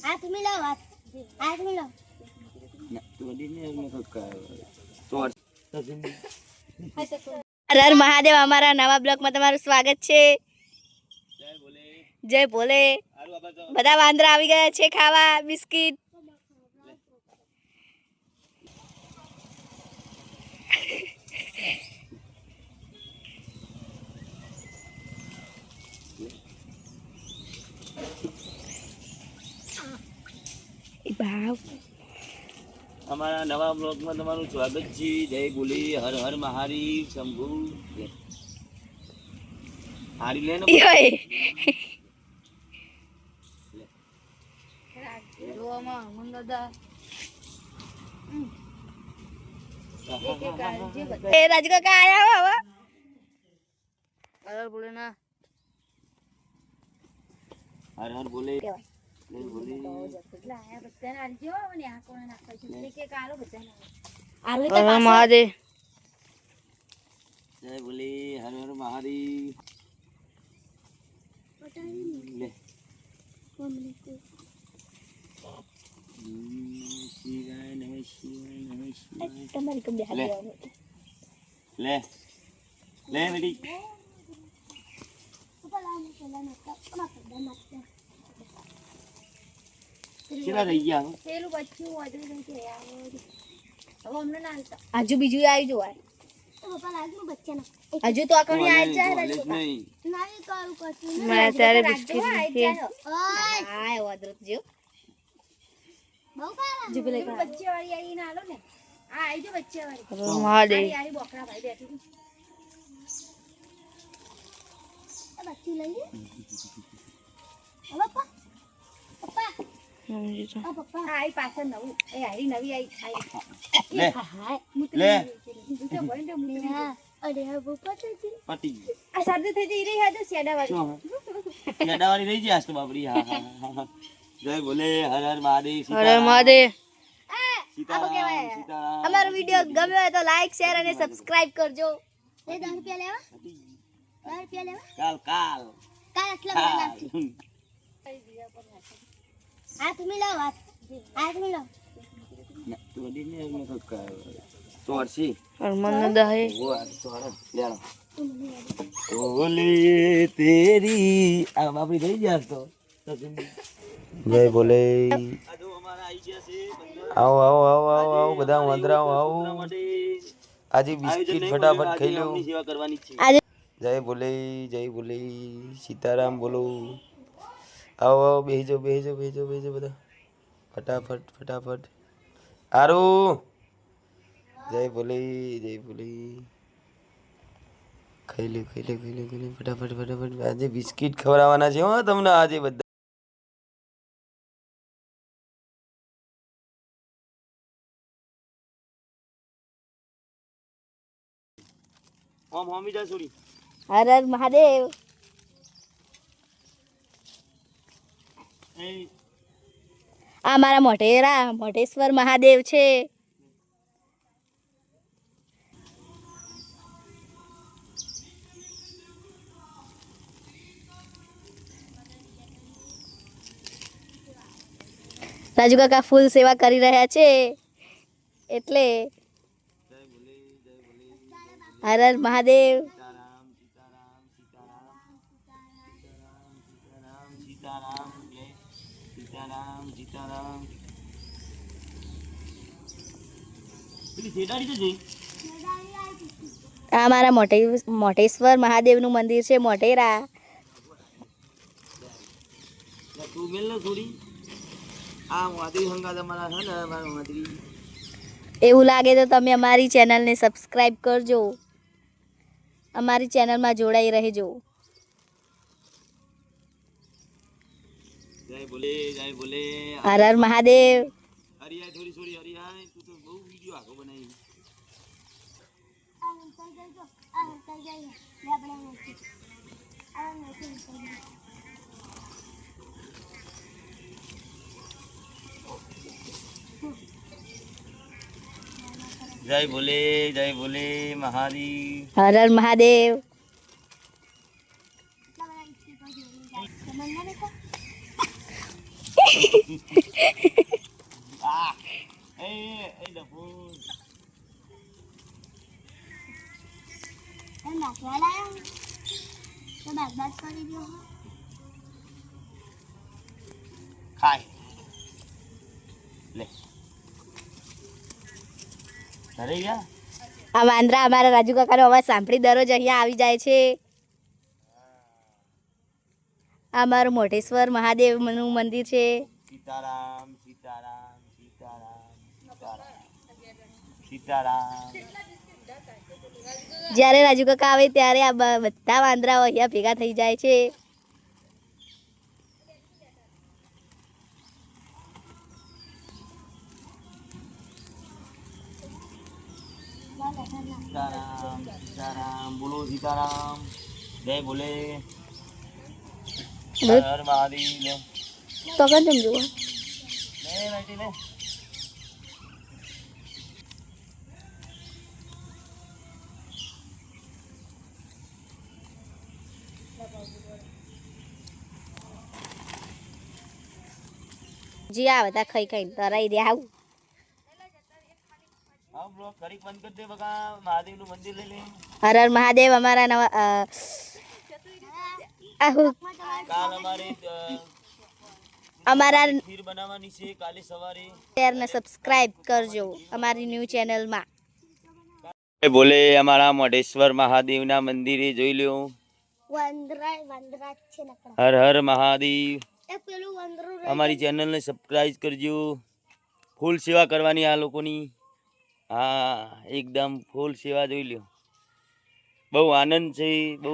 हाथ मिलाओ हाथ मिलाओ हर हर महादेव हमारा नवा ब्लॉग में તમારું સ્વાગત છે। જય ભોલે। બધા વાંદરા આવી ગયા છે ખાવા બિસ્કિટ। हमारा नवा ब्लॉग में તમારું સ્વાગત છે। જય બોલે હર હર મહાદેવ શંભુ હારી લેનો રોમાં મંગદા ए राज का आया हुआ हवा हर बोले ना हर हर बोले केवाय जय बोले કેટલા આયા બચ્ચાને આલજો અને આ કોણે નાખતા છે કે કાલો બચ્ચાને આરો તો પાછો મહાદેવ जय बोले हर हर महादेव ले मम्मी को शिवाय नमः शिवाय नमः शिवाय તમારી કમ બેહા ले દેવાનું ले ले बेटी કેટલા રહી ગયા પેલું બચ્ચું ઓદરી દે છે હવે અમને ના હાલતા આજુ બીજું આવી જોવાય તો પપ્પા લાગ્યું બચ્ચાના હજુ તો આકણી આવી જાય રાજુ નહીં નહીં કરું કશું मैं तेरे बिस्किट ઓય હાય ઓદરત જો બહુ કાલા जो बोले બચ્ચે વાળી આવી ના આલો ને આ આવી જો બચ્ચે વાળી महादेव આવી બોકડા ભાઈ બેઠી આ બચ્ચી લઈ લે પપ્પા પપ્પા આ પપ્પા આ આવી પાછળ નવું એ હારી નવી આવી ले હાય ले તો બોલ તો મુલી અરે આ પપ્પા તો પટી આ શરદી થઈ જઈ રહી હે તો સેડા વાળી કેડાવાળી રહી ગયા તો બાપડી હા હા જય બોલે હર હર મહાદેવ अरे महादेव સીતારામ સીતારામ અમારો વિડિયો ગમ્યો હોય તો લાઈક શેર અને સબસ્ક્રાઇબ કરજો લે 10 રૂપિયા લેવા 10 રૂપિયા લેવા કાલ કાલ કાલ આટલા બધા નાખી હાથ મિલાવ હાથ મિલાવ તો દીને મેં તો ચોરસી और मन दहे वो ચોર લેણો બોલે તેરી આ બાપડી થઈ ગયા તો જય બોલે આજો અમારા આવી ગયા છે આવો આવો આવો આવો આવો બધા વાંદરાઓ આવો આજે બિસ્કિટ ફટાફટ ખાઈ લો સેવા કરવાની છે જય બોલે સીતારામ બોલો આવો આવો બેહજો બધા ફટાફટ ફટાફટ આરો જય બોલે ખાઈ લે ફટાફટ આજે બિસ્કિટ ખવડાવવાના છે હો તમને આજે બધા ઓમ હોમી જા છોડી હર હર મહાદેવ એ આ મારા મોઢેશ્વર મહાદેવ છે રાજુ કાકા ફૂલ સેવા કરી રહ્યા છે એટલે હર હર મહાદેવ સીતારામ પેલી સેડાડી તો જોઈ આ મારા મોઢેશ્વર મહાદેવનું મંદિર છે મોઢેરા તું મેલ ને થોડી આ માદરી હંગા તમારા છે ને મારા માદરી એવું લાગે તો તમે અમારી ચેનલને સબસ્ક્રાઇબ કરજો અમારી ચેનલમાં જોડાઈ રહેજો જય બોલે હર હર મહાદેવ હરિયા થોડી હરિયા તું તો બહુ વિડિયો આખો બનાવી जय बोले महादेव हर हर महादेव એ ડફુ એમ નાખવા લાયો તો બાદ કરી દો ખાય લે ઘરે ગયા આ વાંદરા અમારા રાજુ કાકાનો અવાજ સાંભળી દરરોજ અહીંયા આવી જાય છે. આ મારું મોઢેશ્વર મહાદેવનું મંદિર છે. સીતારામ સીતારામ સીતારામ સીતારામ સીતારામ. જ્યારે રાજુ કાકા આવે ત્યારે આ બધા વાંદરાઓ અહીંયા ભેગા થઈ જાય છે. સીતારામ સીતારામ બોલો સીતારામ જય બોલે હર હર મહાદેવ લે તો કર તમે જુઓ લે બેટી લે જી આ બધા ખાઈ ખાઈ તરાઈ દે આવું. હા બ્રો કરી બંધ કરી દે બકા મહાદેવનું મંદિર લઈ લે. હર હર મહાદેવ અમારા નવા કાલ અમારે અમારા ખીર બનાવવાની છે કાલે સવારે. શેર ને સબસ્ક્રાઇબ કરજો અમારી ન્યૂ ચેનલમાં. બોલે અમારા મોઢેશ્વર મહાદેવના મંદિરે જોઈ લ્યો. હર હર મહાદેવ. અમારી ચેનલને સબસ્ક્રાઇબ કરજો. ફૂલ સેવા કરવાની આ લોકોની. હા એકદમ ફૂલ સેવા જોઈ લ્યો. બહુ આનંદ છે બહુ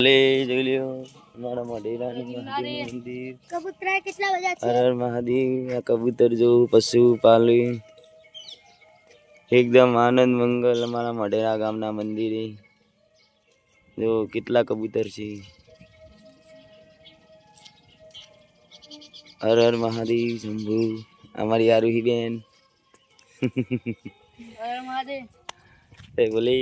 લે જોઈ લ્યો અમારા મોઢેરાનું મહાદેવ મંદિર. કબૂતરા કેટલા બધા હર હર મહાદેવ. આ કબૂતર જો પશુ પાલવી એકદમ આનંદ મંગલ અમારા મોઢેરા ગામના મંદિરે જો કેટલા કબૂતર છે. હર હર મહાદેવ શંભુ. અમારી આરુહી બેન હર મહાદેવ. બોલે